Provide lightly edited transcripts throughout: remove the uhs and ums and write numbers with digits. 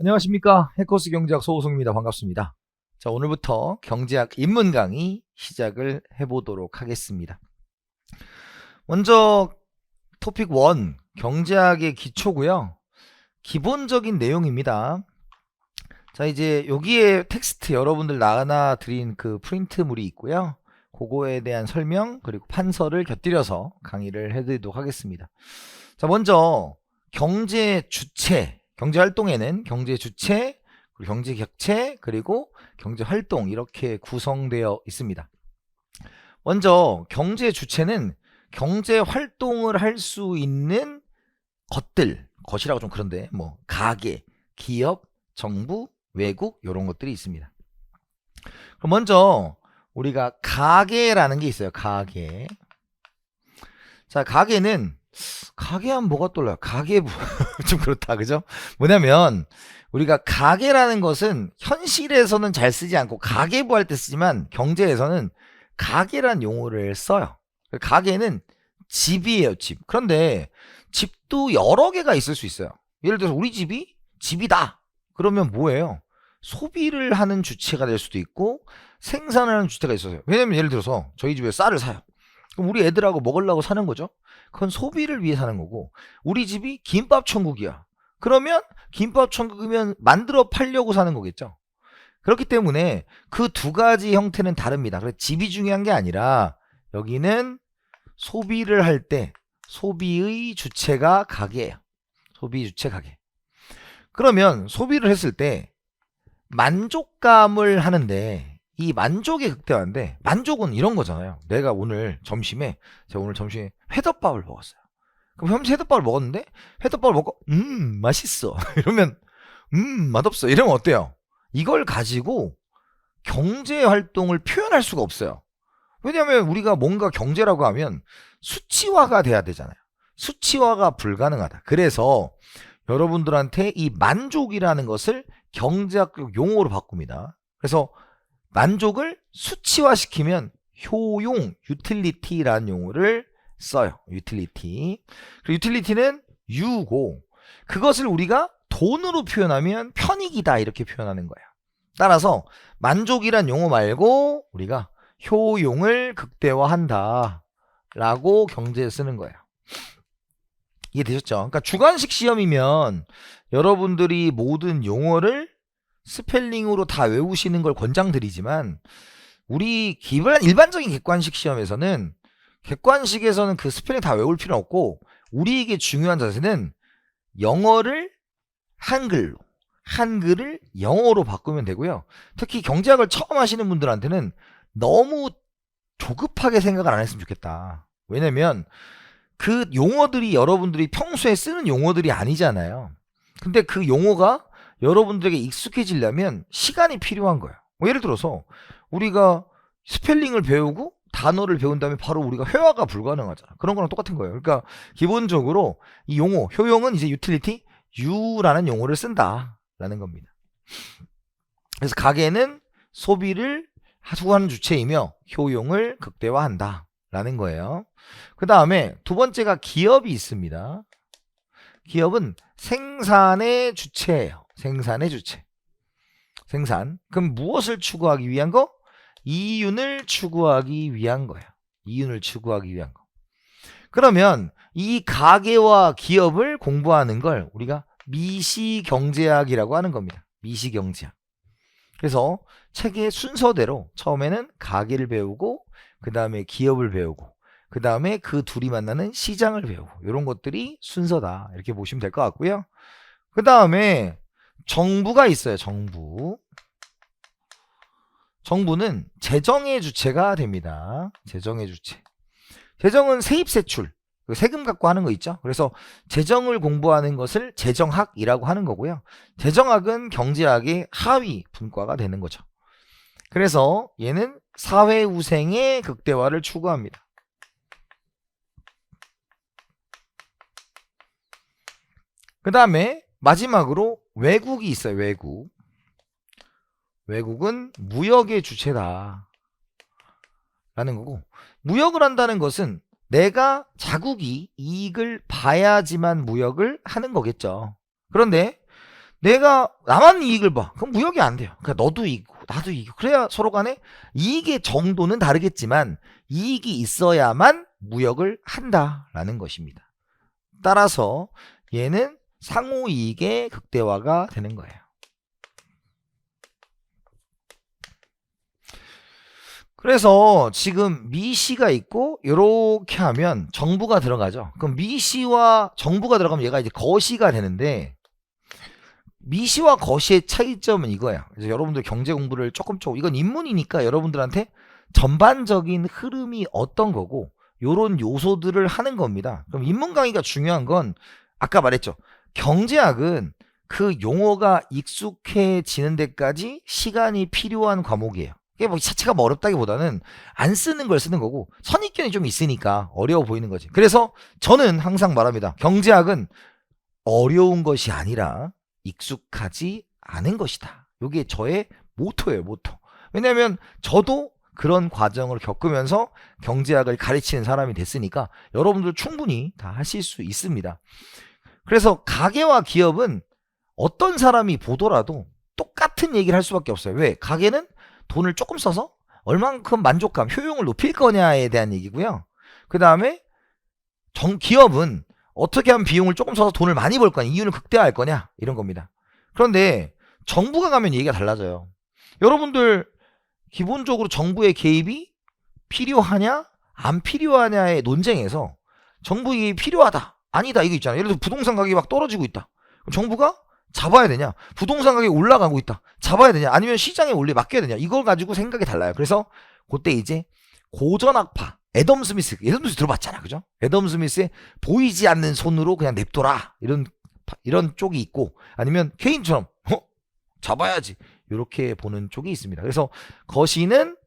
안녕하십니까. 해커스 경제학 소우성입니다. 반갑습니다. 자, 오늘부터 경제학 입문 강의 시작을 해보도록 하겠습니다. 먼저 토픽 1, 경제학의 기초고요. 기본적인 내용입니다. 자, 이제 여기에 텍스트 여러분들 나눠드린 그 프린트물이 있고요. 그거에 대한 설명 그리고 판서를 곁들여서 강의를 해드리도록 하겠습니다. 자, 먼저 경제 주체, 경제 활동에는 경제 주체, 그리고 경제 격체, 그리고 경제 활동 이렇게 구성되어 있습니다. 먼저 경제 주체는 경제 활동을 할 수 있는 것들, 것이라고 좀 그런데 뭐 가계, 기업, 정부, 외국 이런 것들이 있습니다. 그럼 먼저 우리가 가계라는 게 있어요. 가계. 자, 가계는 가계하면 뭐가 떠올라요? 가계부 좀 그렇다, 그죠? 뭐냐면 우리가 가계라는 것은 현실에서는 잘 쓰지 않고 가계부 할 때 쓰지만 경제에서는 가계란 용어를 써요. 가계는 집이에요, 집. 그런데 집도 여러 개가 있을 수 있어요. 예를 들어서 우리 집이 집이다. 그러면 뭐예요? 소비를 하는 주체가 될 수도 있고 생산을 하는 주체가 있어요. 왜냐면 예를 들어서 저희 집에 쌀을 사요. 그럼 우리 애들하고 먹으려고 사는 거죠. 그건 소비를 위해 사는 거고, 우리 집이 김밥 천국이야. 그러면 김밥 천국이면 만들어 팔려고 사는 거겠죠. 그렇기 때문에 그 두 가지 형태는 다릅니다. 그래서 집이 중요한 게 아니라 여기는 소비를 할 때 소비의 주체가 가게예요. 소비 주체 가게. 그러면 소비를 했을 때 만족감을 하는데 이 만족의 극대화인데, 만족은 이런 거잖아요. 내가 제가 오늘 점심에 회덮밥을 먹었어요. 그럼 현재 회덮밥을 먹었는데 회덮밥을 먹고 맛있어 이러면 맛없어 이러면 어때요? 이걸 가지고 경제 활동을 표현할 수가 없어요. 왜냐하면 우리가 뭔가 경제라고 하면 수치화가 돼야 되잖아요. 수치화가 불가능하다. 그래서 여러분들한테 이 만족이라는 것을 경제학적 용어로 바꿉니다. 그래서 만족을 수치화시키면 효용, 유틸리티라는 용어를 써요. 유틸리티. 그리고 유틸리티는 유고, 그것을 우리가 돈으로 표현하면 편익이다 이렇게 표현하는 거예요. 따라서 만족이란 용어 말고 우리가 효용을 극대화한다 라고 경제에 쓰는 거예요. 이해되셨죠? 그러니까 주관식 시험이면 여러분들이 모든 용어를 스펠링으로 다 외우시는 걸 권장드리지만, 우리 일반적인 객관식 시험에서는 객관식에서는 그 스펠링 다 외울 필요는 없고, 우리에게 중요한 자세는 영어를 한글을 영어로 바꾸면 되고요. 특히 경제학을 처음 하시는 분들한테는 너무 조급하게 생각을 안 했으면 좋겠다. 왜냐면 그 용어들이 여러분들이 평소에 쓰는 용어들이 아니잖아요. 근데 그 용어가 여러분들에게 익숙해지려면 시간이 필요한 거예요. 예를 들어서 우리가 스펠링을 배우고 단어를 배운 다음에 바로 우리가 회화가 불가능하잖아. 그런 거랑 똑같은 거예요. 그러니까 기본적으로 이 용어, 효용은 이제 유틸리티, U라는 용어를 쓴다라는 겁니다. 그래서 가계는 소비를 하수하는 주체이며 효용을 극대화한다라는 거예요. 그 다음에 두 번째가 기업이 있습니다. 기업은 생산의 주체예요. 생산의 주체. 생산. 그럼 무엇을 추구하기 위한 거? 이윤을 추구하기 위한 거예요. 이윤을 추구하기 위한 거. 그러면 이 가계와 기업을 공부하는 걸 우리가 미시경제학이라고 하는 겁니다. 미시경제학. 그래서 책의 순서대로 처음에는 가계를 배우고, 그 다음에 기업을 배우고, 그 다음에 그 둘이 만나는 시장을 배우고, 이런 것들이 순서다 이렇게 보시면 될 것 같고요. 그 다음에 정부가 있어요. 정부는 재정의 주체가 됩니다. 재정의 주체. 재정은 세입세출, 세금 갖고 하는 거 있죠. 그래서 재정을 공부하는 것을 재정학이라고 하는 거고요. 재정학은 경제학의 하위 분과가 되는 거죠. 그래서 얘는 사회우생의 극대화를 추구합니다. 그 다음에 마지막으로 외국이 있어요. 외국은 무역의 주체다 라는 거고, 무역을 한다는 것은 내가 자국이 이익을 봐야지만 무역을 하는 거겠죠. 그런데 내가 나만 이익을 봐. 그럼 무역이 안 돼요. 그러니까 너도 이기고 나도 이기고 그래야 서로 간에 이익의 정도는 다르겠지만 이익이 있어야만 무역을 한다라는 것입니다. 따라서 얘는 상호 이익의 극대화가 되는 거예요. 그래서 지금 미시가 있고 이렇게 하면 정부가 들어가죠. 그럼 미시와 정부가 들어가면 얘가 이제 거시가 되는데 미시와 거시의 차이점은 이거야. 그래서 여러분들 경제 공부를 조금 이건 입문이니까 여러분들한테 전반적인 흐름이 어떤 거고 요런 요소들을 하는 겁니다. 그럼 입문 강의가 중요한 건 아까 말했죠. 경제학은 그 용어가 익숙해지는 데까지 시간이 필요한 과목이에요. 이게 뭐 자체가 뭐 어렵다기보다는 안 쓰는 걸 쓰는 거고 선입견이 좀 있으니까 어려워 보이는 거지. 그래서 저는 항상 말합니다. 경제학은 어려운 것이 아니라 익숙하지 않은 것이다. 이게 저의 모토예요, 모토. 왜냐하면 저도 그런 과정을 겪으면서 경제학을 가르치는 사람이 됐으니까 여러분들 충분히 다 하실 수 있습니다. 그래서 가게와 기업은 어떤 사람이 보더라도 똑같은 얘기를 할 수밖에 없어요. 왜? 가게는 돈을 조금 써서 얼만큼 만족감, 효용을 높일 거냐에 대한 얘기고요. 그 다음에 기업은 어떻게 하면 비용을 조금 써서 돈을 많이 벌 거냐, 이윤을 극대화할 거냐, 이런 겁니다. 그런데 정부가 가면 얘기가 달라져요. 여러분들 기본적으로 정부의 개입이 필요하냐 안 필요하냐의 논쟁에서 정부 개입이 필요하다 아니다 이거 있잖아요. 예를 들어 부동산 가격이 막 떨어지고 있다. 그럼 정부가 잡아야 되냐, 부동산 가격이 올라가고 있다 잡아야 되냐, 아니면 시장에 원리 맡겨야 되냐, 이걸 가지고 생각이 달라요. 그래서 그때 이제 고전학파 애덤 스미스 들어봤잖아, 그죠? 애덤 스미스의 보이지 않는 손으로 그냥 냅둬라 이런 쪽이 있고, 아니면 케인처럼 잡아야지 이렇게 보는 쪽이 있습니다. 그래서 거시는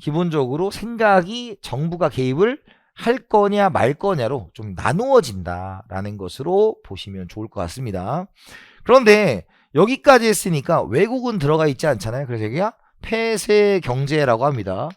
기본적으로 생각이 정부가 개입을 할 거냐 말 거냐로 좀 나누어진다라는 것으로 보시면 좋을 것 같습니다. 그런데 여기까지 했으니까 외국은 들어가 있지 않잖아요. 그래서 여기가 폐쇄 경제라고 합니다.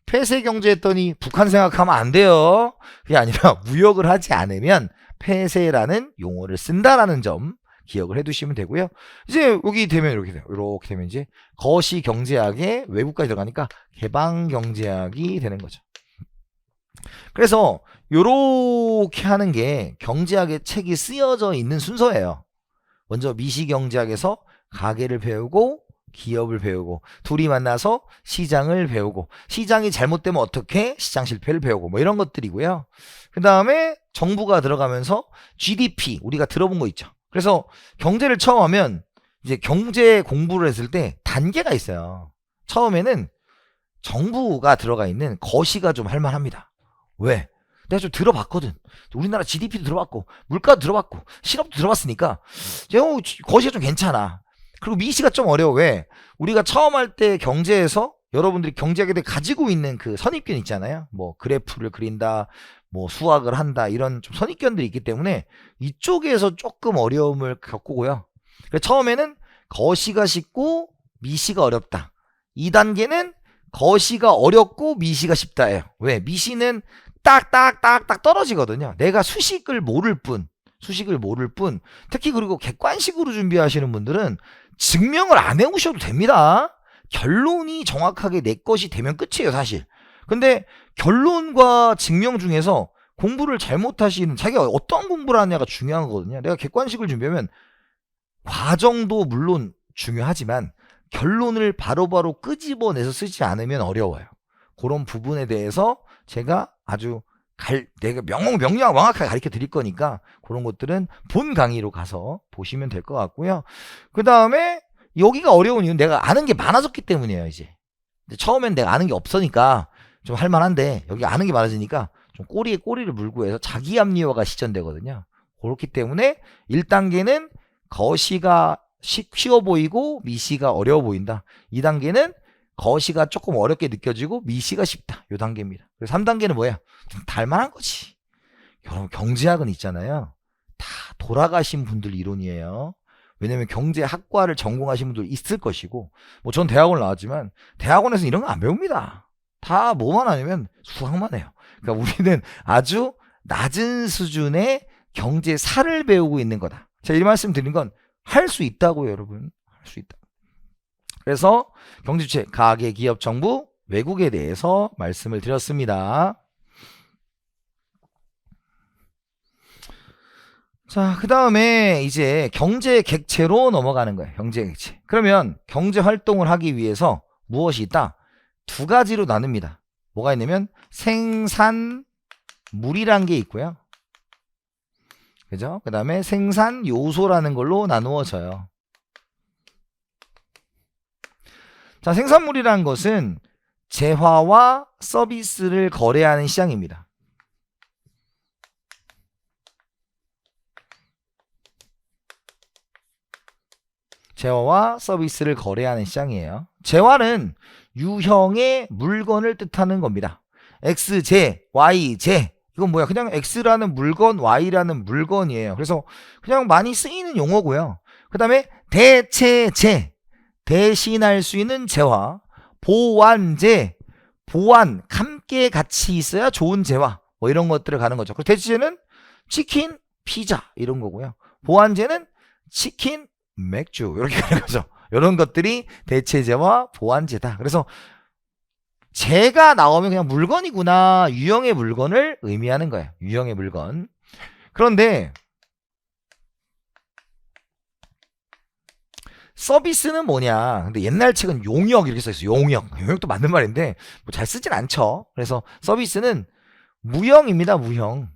폐쇄 경제 했더니 북한 생각하면 안 돼요. 그게 아니라 무역을 하지 않으면 폐쇄라는 용어를 쓴다라는 점 기억을 해두시면 되고요. 이제 여기 되면 이렇게 돼요. 이렇게 되면 이제 거시 경제학에 외국까지 들어가니까 개방 경제학이 되는 거죠. 그래서 이렇게 하는 게 경제학의 책이 쓰여져 있는 순서예요. 먼저 미시경제학에서 가계를 배우고 기업을 배우고 둘이 만나서 시장을 배우고 시장이 잘못되면 어떻게 시장 실패를 배우고 뭐 이런 것들이고요. 그 다음에 정부가 들어가면서 GDP 우리가 들어본 거 있죠. 그래서 경제를 처음 하면 이제 경제 공부를 했을 때 단계가 있어요. 처음에는 정부가 들어가 있는 거시가 좀 할만합니다. 왜? 내가 좀 들어봤거든. 우리나라 GDP도 들어봤고 물가도 들어봤고 실업도 들어봤으니까 거시가 좀 괜찮아. 그리고 미시가 좀 어려워. 왜? 우리가 처음 할 때 경제에서 여러분들이 경제학에 대해 가지고 있는 그 선입견 있잖아요. 뭐 그래프를 그린다, 뭐 수학을 한다, 이런 좀 선입견들이 있기 때문에 이쪽에서 조금 어려움을 겪고요. 그래서 처음에는 거시가 쉽고 미시가 어렵다. 2단계는 거시가 어렵고 미시가 쉽다예요. 왜? 미시는 딱딱딱딱 떨어지거든요. 내가 수식을 모를 뿐, 특히 그리고 객관식으로 준비하시는 분들은 증명을 안 해오셔도 됩니다. 결론이 정확하게 내 것이 되면 끝이에요, 사실. 근데 결론과 증명 중에서 공부를 잘못하시는, 자기가 어떤 공부를 하느냐가 중요한 거거든요. 내가 객관식을 준비하면 과정도 물론 중요하지만 결론을 바로바로 끄집어내서 쓰지 않으면 어려워요. 그런 부분에 대해서 제가 아주 내가 명확하게 가르쳐 드릴 거니까 그런 것들은 본 강의로 가서 보시면 될 것 같고요. 그 다음에 여기가 어려운 이유는 내가 아는 게 많아졌기 때문이에요. 이제 처음엔 내가 아는 게 없으니까 좀 할만한데 여기 아는 게 많아지니까 좀 꼬리에 꼬리를 물고 해서 자기 합리화가 시전되거든요. 그렇기 때문에 1단계는 거시가 쉬워 보이고 미시가 어려워 보인다. 2단계는 거시가 조금 어렵게 느껴지고 미시가 쉽다. 요 단계입니다. 그래서 3단계는 뭐야? 좀 달만한 거지. 여러분 경제학은 있잖아요. 다 돌아가신 분들 이론이에요. 왜냐면 경제학과를 전공하신 분들 있을 것이고, 뭐 전 대학원 나왔지만 대학원에서 이런 거 안 배웁니다. 다 뭐만 하냐면 수학만 해요. 그러니까 우리는 아주 낮은 수준의 경제사를 배우고 있는 거다. 제가 이 말씀 드린 건 할 수 있다고요, 여러분. 할 수 있다. 그래서 경제주체, 가계, 기업, 정부, 외국에 대해서 말씀을 드렸습니다. 자, 그 다음에 이제 경제 객체로 넘어가는 거예요. 경제 객체. 그러면 경제 활동을 하기 위해서 무엇이 있다? 두 가지로 나눕니다. 뭐가 있냐면 생산물이란 게 있고요. 그죠? 그 다음에 생산 요소라는 걸로 나누어져요. 자, 생산물이란 것은 재화와 서비스를 거래하는 시장입니다. 재화와 서비스를 거래하는 시장이에요. 재화는 유형의 물건을 뜻하는 겁니다. X재, Y재. 이건 뭐야? 그냥 X라는 물건, Y라는 물건이에요. 그래서 그냥 많이 쓰이는 용어고요. 그 다음에 대체재, 대신할 수 있는 재화. 보완재, 보완, 함께 같이 있어야 좋은 재화. 뭐 이런 것들을 가는 거죠. 그리고 대체재는 치킨, 피자 이런 거고요. 보완재는 치킨, 맥주 이렇게 가는 거죠. 이런 것들이 대체재와 보완재다. 그래서 재가 나오면 그냥 물건이구나. 유형의 물건을 의미하는 거예요. 유형의 물건. 그런데 서비스는 뭐냐. 근데 옛날 책은 용역 이렇게 써있어요. 용역. 용역도 맞는 말인데 뭐 잘 쓰진 않죠. 그래서 서비스는 무형입니다. 무형.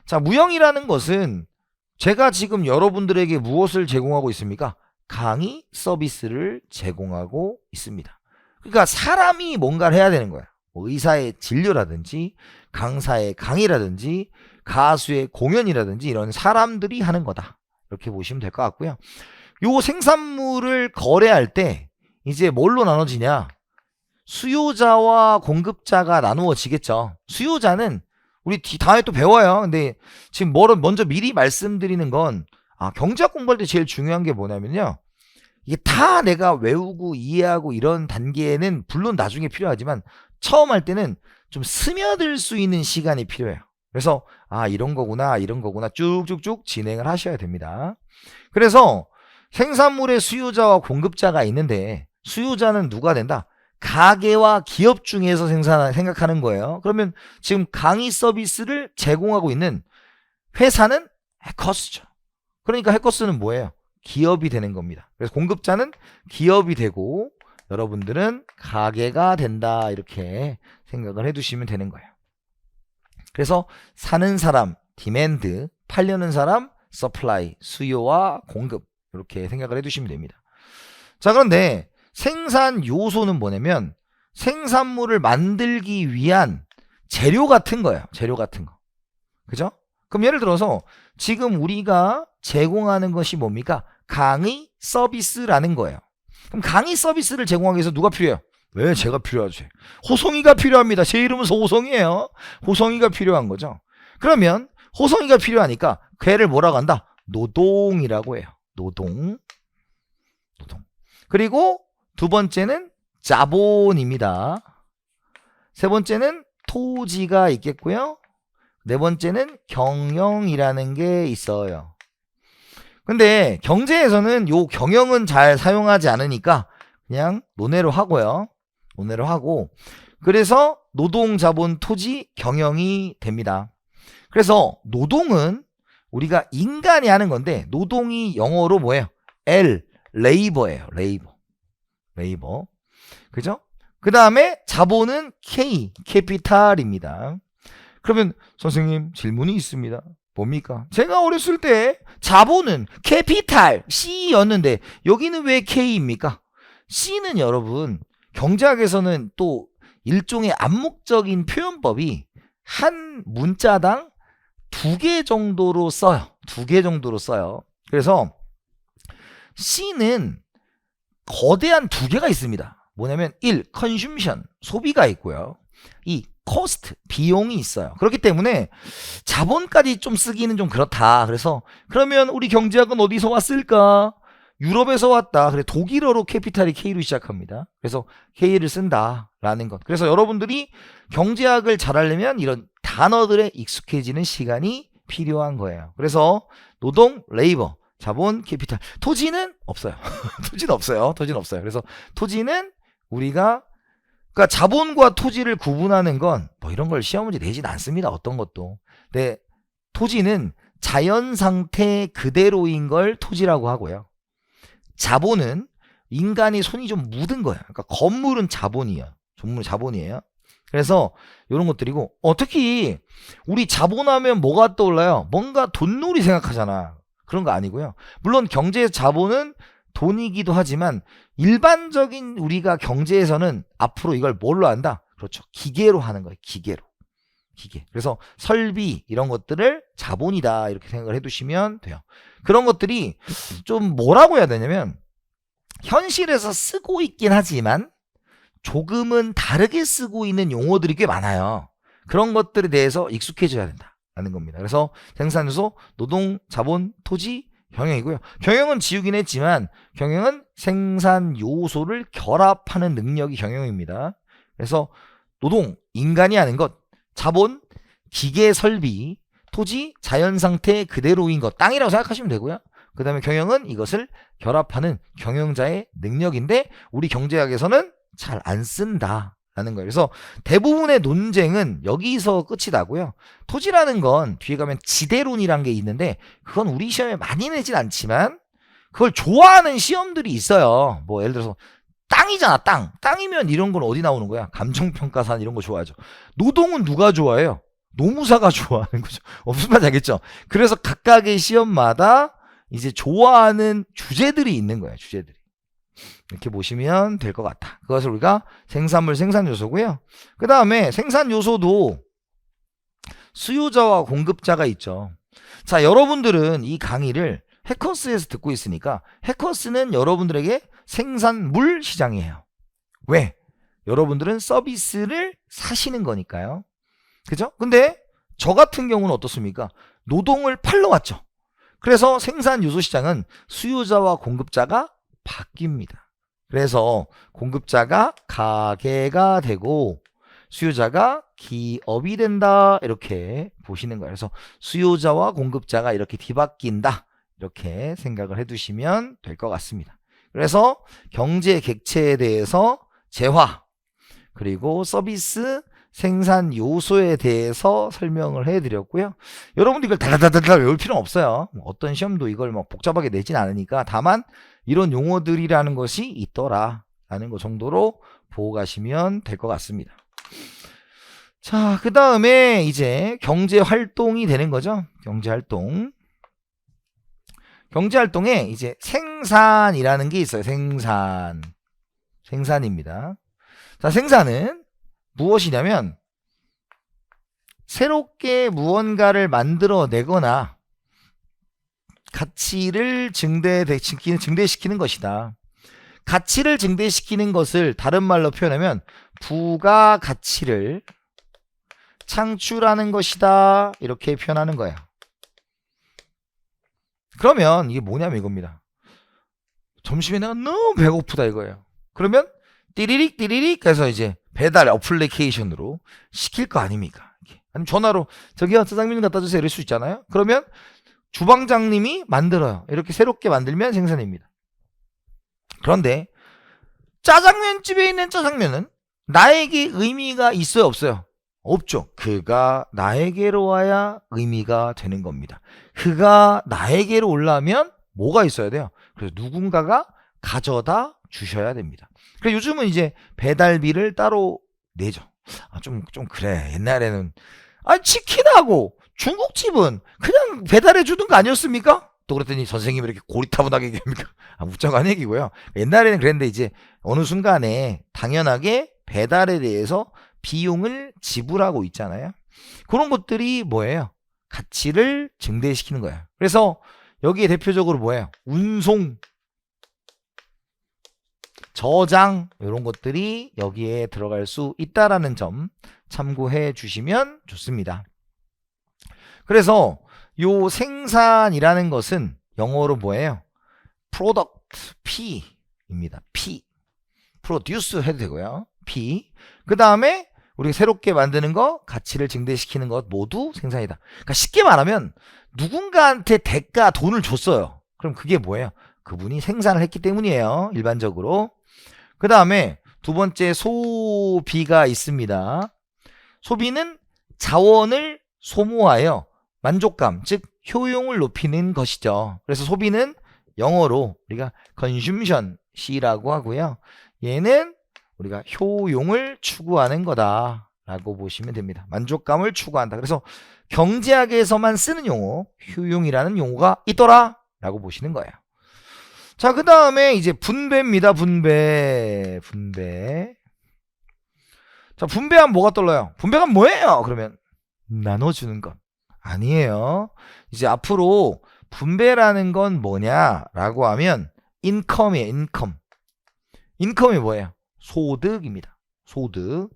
자, 무형이라는 것은 제가 지금 여러분들에게 무엇을 제공하고 있습니까? 강의 서비스를 제공하고 있습니다. 그러니까 사람이 뭔가를 해야 되는 거예요. 뭐 의사의 진료라든지 강사의 강의라든지 가수의 공연이라든지 이런 사람들이 하는 거다. 이렇게 보시면 될 것 같고요. 요 생산물을 거래할 때 이제 뭘로 나눠지냐? 수요자와 공급자가 나누어지겠죠. 수요자는 우리 다음에 또 배워요. 근데 지금 먼저 미리 말씀드리는 건 경제학 공부할 때 제일 중요한 게 뭐냐면요. 이게 다 내가 외우고 이해하고 이런 단계는 물론 나중에 필요하지만 처음 할 때는 좀 스며들 수 있는 시간이 필요해요. 그래서 이런 거구나 이런 거구나 쭉쭉쭉 진행을 하셔야 됩니다. 그래서 생산물의 수요자와 공급자가 있는데 수요자는 누가 된다? 가게와 기업 중에서 생각하는 거예요. 그러면 지금 강의 서비스를 제공하고 있는 회사는 해커스죠. 그러니까 해커스는 뭐예요? 기업이 되는 겁니다. 그래서 공급자는 기업이 되고 여러분들은 가게가 된다. 이렇게 생각을 해두시면 되는 거예요. 그래서 사는 사람, 디맨드, 팔려는 사람, 서플라이, 수요와 공급 이렇게 생각을 해두시면 됩니다. 자, 그런데 생산 요소는 뭐냐면 생산물을 만들기 위한 재료 같은 거예요. 재료 같은 거. 그죠? 그럼 예를 들어서 지금 우리가 제공하는 것이 뭡니까? 강의 서비스라는 거예요. 그럼 강의 서비스를 제공하기 위해서 누가 필요해요? 왜 제가 필요하죠? 호송이가 필요합니다. 제 이름은 호송이에요. 호송이가 필요한 거죠. 그러면 호송이가 필요하니까 걔를 뭐라고 한다? 노동이라고 해요. 노동. 그리고 두 번째는 자본입니다. 세 번째는 토지가 있겠고요. 네 번째는 경영이라는 게 있어요. 근데 경제에서는 요 경영은 잘 사용하지 않으니까 그냥 논외로 하고요. 논외로 하고 그래서 노동, 자본, 토지, 경영이 됩니다. 그래서 노동은 우리가 인간이 하는 건데 노동이 영어로 뭐예요? L, 레이버예요. 레이버. 그죠? 그 다음에 자본은 K, 캐피탈입니다. 그러면 선생님 질문이 있습니다. 뭡니까? 제가 어렸을 때 자본은 캐피탈 C였는데 여기는 왜 K입니까? C는 여러분 경제학에서는 또 일종의 암묵적인 표현법이 한 문자당 2개 정도로 써요. 2개 정도로 써요. 그래서 C는 거대한 2개가 있습니다. 뭐냐면 1. 컨슘션, 소비가 있고요. 2. 코스트, 비용이 있어요. 그렇기 때문에 자본까지 좀 쓰기는 좀 그렇다. 그래서 그러면 우리 경제학은 어디서 왔을까? 유럽에서 왔다. 그래 독일어로 캐피탈이 K로 시작합니다. 그래서 K를 쓴다라는 것. 그래서 여러분들이 경제학을 잘하려면 이런 단어들에 익숙해지는 시간이 필요한 거예요. 그래서 노동, 레이버, 자본, 캐피탈. 토지는 없어요. 토지는 없어요. 토지는 없어요. 그래서 토지는 우리가 그러니까 자본과 토지를 구분하는 건 뭐 이런 걸 시험 문제 내진 않습니다. 어떤 것도. 근데 토지는 자연 상태 그대로인 걸 토지라고 하고요. 자본은 인간이 손이 좀 묻은 거예요. 그러니까 건물은 자본이에요. 전문 자본이에요. 그래서 이런 것들이고 특히 우리 자본하면 뭐가 떠올라요? 뭔가 돈놀이 생각하잖아. 그런 거 아니고요. 물론 경제에서 자본은 돈이기도 하지만 일반적인 우리가 경제에서는 앞으로 이걸 뭘로 한다? 그렇죠. 기계로 하는 거예요. 기계로. 기계. 그래서 설비 이런 것들을 자본이다 이렇게 생각을 해두시면 돼요. 그런 것들이 좀 뭐라고 해야 되냐면 현실에서 쓰고 있긴 하지만 조금은 다르게 쓰고 있는 용어들이 꽤 많아요. 그런 것들에 대해서 익숙해져야 된다는 겁니다. 그래서 생산요소, 노동, 자본, 토지, 경영이고요. 경영은 지우긴 했지만 경영은 생산 요소를 결합하는 능력이 경영입니다. 그래서 노동, 인간이 하는 것, 자본, 기계 설비, 토지, 자연 상태 그대로인 것, 땅이라고 생각하시면 되고요. 그 다음에 경영은 이것을 결합하는 경영자의 능력인데 우리 경제학에서는 잘 안 쓴다라는 거예요. 그래서 대부분의 논쟁은 여기서 끝이 나고요. 토지라는 건 뒤에 가면 지대론이라는 게 있는데 그건 우리 시험에 많이 내진 않지만 그걸 좋아하는 시험들이 있어요. 뭐 예를 들어서 땅이잖아, 땅. 땅이면 이런 건 어디 나오는 거야? 감정평가산 이런 거 좋아하죠. 노동은 누가 좋아해요? 노무사가 좋아하는 거죠. 무슨 말인지 알겠죠? 그래서 각각의 시험마다 이제 좋아하는 주제들이 있는 거예요. 주제들이. 이렇게 보시면 될 것 같아. 그것을 우리가 생산물 생산요소고요. 그 다음에 생산요소도 수요자와 공급자가 있죠. 자, 여러분들은 이 강의를 해커스에서 듣고 있으니까 해커스는 여러분들에게 생산물 시장이에요. 왜? 여러분들은 서비스를 사시는 거니까요. 그죠? 근데 저 같은 경우는 어떻습니까? 노동을 팔러 왔죠. 그래서 생산 요소 시장은 수요자와 공급자가 바뀝니다. 그래서 공급자가 가게가 되고 수요자가 기업이 된다 이렇게 보시는 거예요. 그래서 수요자와 공급자가 이렇게 뒤바뀐다 이렇게 생각을 해두시면 될 것 같습니다. 그래서 경제 객체에 대해서 재화 그리고 서비스 생산 요소에 대해서 설명을 해드렸고요. 여러분들 이걸 달달달달 외울 필요는 없어요. 어떤 시험도 이걸 막 복잡하게 내진 않으니까 다만 이런 용어들이라는 것이 있더라라는 것 정도로 보고 가시면 될 것 같습니다. 자, 그 다음에 이제 경제활동이 되는 거죠. 경제활동. 경제활동에 이제 생산이라는 게 있어요. 생산입니다. 자, 생산은 무엇이냐면 새롭게 무언가를 만들어내거나 가치를 증대시키는 것이다. 가치를 증대시키는 것을 다른 말로 표현하면 부가가치를 창출하는 것이다. 이렇게 표현하는 거예요. 그러면 이게 뭐냐면 이겁니다. 점심에 내가 너무 배고프다 이거예요. 그러면 띠리릭 해서 이제 배달 어플리케이션으로 시킬 거 아닙니까? 아니면 전화로 저기요 짜장면 갖다 주세요 이럴 수 있잖아요. 그러면 주방장님이 만들어요. 이렇게 새롭게 만들면 생산입니다. 그런데 짜장면집에 있는 짜장면은 나에게 의미가 있어요 없어요? 없죠. 그가 나에게로 와야 의미가 되는 겁니다. 그가 나에게로 올라면 뭐가 있어야 돼요? 그래서 누군가가 가져다 주셔야 됩니다. 그래서 요즘은 이제 배달비를 따로 내죠. 좀 그래. 옛날에는 치킨하고 중국집은 그냥 배달해 주는 거 아니었습니까? 또 그랬더니 선생님이 이렇게 고리타분하게 얘기합니까? 웃자고 한 얘기고요. 옛날에는 그랬는데 이제 어느 순간에 당연하게 배달에 대해서 비용을 지불하고 있잖아요. 그런 것들이 뭐예요? 가치를 증대시키는 거예요. 그래서 여기에 대표적으로 뭐예요? 운송, 저장 이런 것들이 여기에 들어갈 수 있다라는 점 참고해 주시면 좋습니다. 그래서 요 생산이라는 것은 영어로 뭐예요? product, P입니다. P. produce 해도 되고요. P. 그 다음에 우리가 새롭게 만드는 것, 가치를 증대시키는 것 모두 생산이다. 그러니까 쉽게 말하면 누군가한테 대가 돈을 줬어요. 그럼 그게 뭐예요? 그분이 생산을 했기 때문이에요. 일반적으로. 그 다음에 두 번째 소비가 있습니다. 소비는 자원을 소모하여 만족감, 즉 효용을 높이는 것이죠. 그래서 소비는 영어로 우리가 consumption이라고 하고요. 얘는 우리가 효용을 추구하는 거다 라고 보시면 됩니다. 만족감을 추구한다. 그래서 경제학에서만 쓰는 용어, 효용이라는 용어가 있더라 라고 보시는 거예요. 자, 그 다음에 이제 분배입니다. 분배. 자, 분배하면 뭐가 떠올라요? 분배가 뭐예요? 그러면 나눠주는 것. 아니에요. 이제 앞으로 분배라는 건 뭐냐라고 하면 인컴이에요. 인컴. 인컴이 뭐예요? 소득입니다. 소득.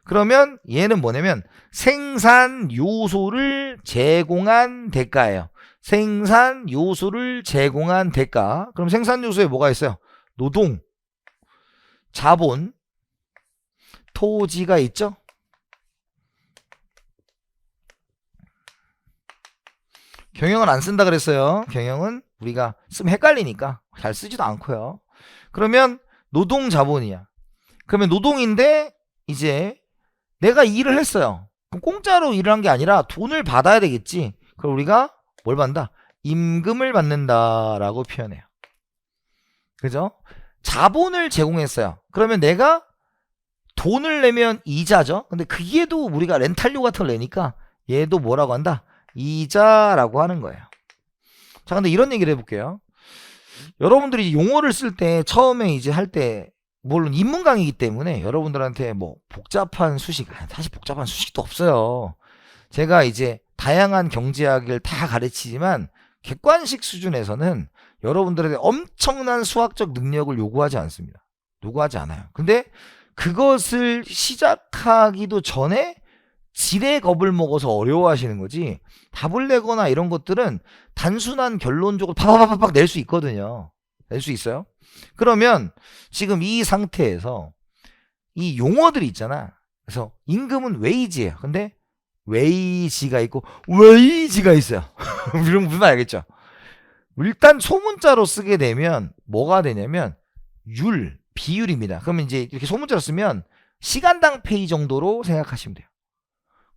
그러면 얘는 뭐냐면 생산 요소를 제공한 대가예요. 생산 요소를 제공한 대가. 그럼 생산 요소에 뭐가 있어요? 노동, 자본, 토지가 있죠? 경영은 안 쓴다 그랬어요. 경영은 우리가 쓰면 헷갈리니까 잘 쓰지도 않고요. 그러면 노동 자본이야. 그러면 노동인데 이제 내가 일을 했어요. 그럼 공짜로 일을 한 게 아니라 돈을 받아야 되겠지. 그럼 우리가 뭘 받는다? 임금을 받는다라고 표현해요. 그죠? 자본을 제공했어요. 그러면 내가 돈을 내면 이자죠. 근데 그게도 우리가 렌탈료 같은 걸 내니까 얘도 뭐라고 한다? 이자라고 하는 거예요. 자, 근데 이런 얘기를 해볼게요. 여러분들이 용어를 쓸 때 처음에 이제 할 때 물론 입문 강의이기 때문에 여러분들한테 뭐 복잡한 수식, 사실 복잡한 수식도 없어요. 제가 이제 다양한 경제학을 다 가르치지만 객관식 수준에서는 여러분들에게 엄청난 수학적 능력을 요구하지 않습니다. 요구하지 않아요. 근데 그것을 시작하기도 전에 지레 겁을 먹어서 어려워하시는 거지, 답을 내거나 이런 것들은 단순한 결론적으로 팍팍팍팍 낼 수 있거든요. 낼 수 있어요. 그러면 지금 이 상태에서 이 용어들이 있잖아. 그래서 임금은 웨이지예요. 근데 웨이지가 있고 웨이지가 있어요. 이런 무슨 말 알겠죠? 일단 소문자로 쓰게 되면 뭐가 되냐면 비율입니다. 그러면 이제 이렇게 소문자로 쓰면 시간당 페이 정도로 생각하시면 돼요.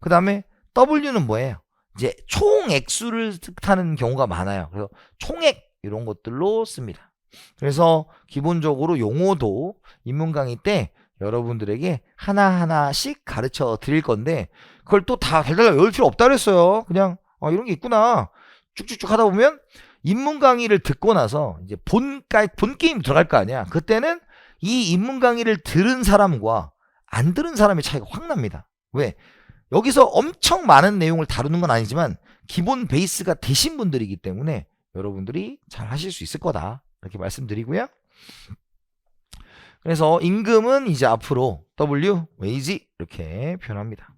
그 다음에 W는 뭐예요? 이제 총 액수를 뜻하는 경우가 많아요. 그래서 총액 이런 것들로 씁니다. 그래서 기본적으로 용어도 입문 강의 때 여러분들에게 하나하나씩 가르쳐 드릴 건데 그걸 또 다 달달달 외울 필요 없다 그랬어요. 그냥 이런 게 있구나 쭉쭉쭉 하다 보면 입문 강의를 듣고 나서 이제 본 게임 들어갈 거 아니야. 그때는 이 입문 강의를 들은 사람과 안 들은 사람의 차이가 확 납니다. 왜? 여기서 엄청 많은 내용을 다루는 건 아니지만 기본 베이스가 되신 분들이기 때문에 여러분들이 잘 하실 수 있을 거다 이렇게 말씀드리고요. 그래서 임금은 이제 앞으로 W, wage 이렇게 표현합니다.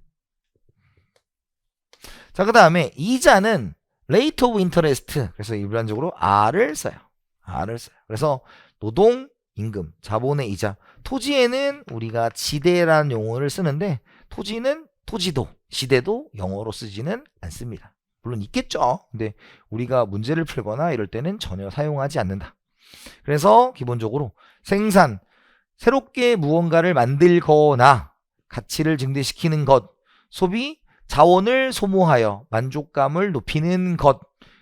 자, 그 다음에 이자는 rate of interest, 그래서 일반적으로 R을 써요. R을 써요. 그래서 노동, 임금, 자본의 이자. 토지에는 우리가 지대라는 용어를 쓰는데 토지는 토지도, 시대도 영어로 쓰지는 않습니다. 물론 있겠죠. 근데 우리가 문제를 풀거나 이럴 때는 전혀 사용하지 않는다. 그래서 기본적으로 생산, 새롭게 무언가를 만들거나 가치를 증대시키는 것, 소비, 자원을 소모하여 만족감을 높이는 것,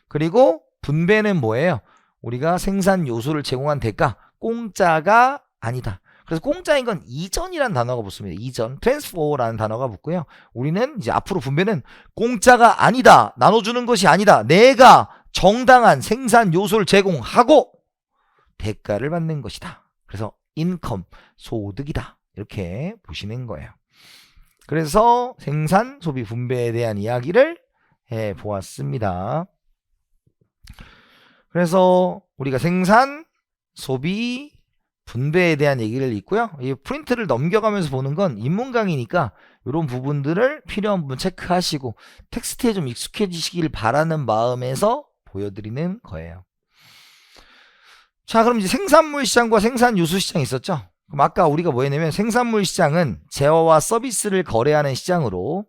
그리고 분배는 뭐예요? 우리가 생산 요소를 제공한 대가, 공짜가 아니다. 그래서 공짜인 건 이전이라는 단어가 붙습니다. 이전, 트랜스퍼라는 단어가 붙고요. 우리는 이제 앞으로 분배는 공짜가 아니다. 나눠주는 것이 아니다. 내가 정당한 생산 요소를 제공하고 대가를 받는 것이다. 그래서 인컴, 소득이다. 이렇게 보시는 거예요. 그래서 생산, 소비, 분배에 대한 이야기를 해보았습니다. 그래서 우리가 생산, 소비, 분배에 대한 얘기를 있고요. 이 프린트를 넘겨가면서 보는 건 입문 강의니까 이런 부분들을 필요한 부분 체크하시고 텍스트에 좀 익숙해지시길 바라는 마음에서 보여드리는 거예요. 자, 그럼 이제 생산물 시장과 생산 요소 시장이 있었죠. 그럼 아까 우리가 뭐 했냐면 생산물 시장은 재화와 서비스를 거래하는 시장으로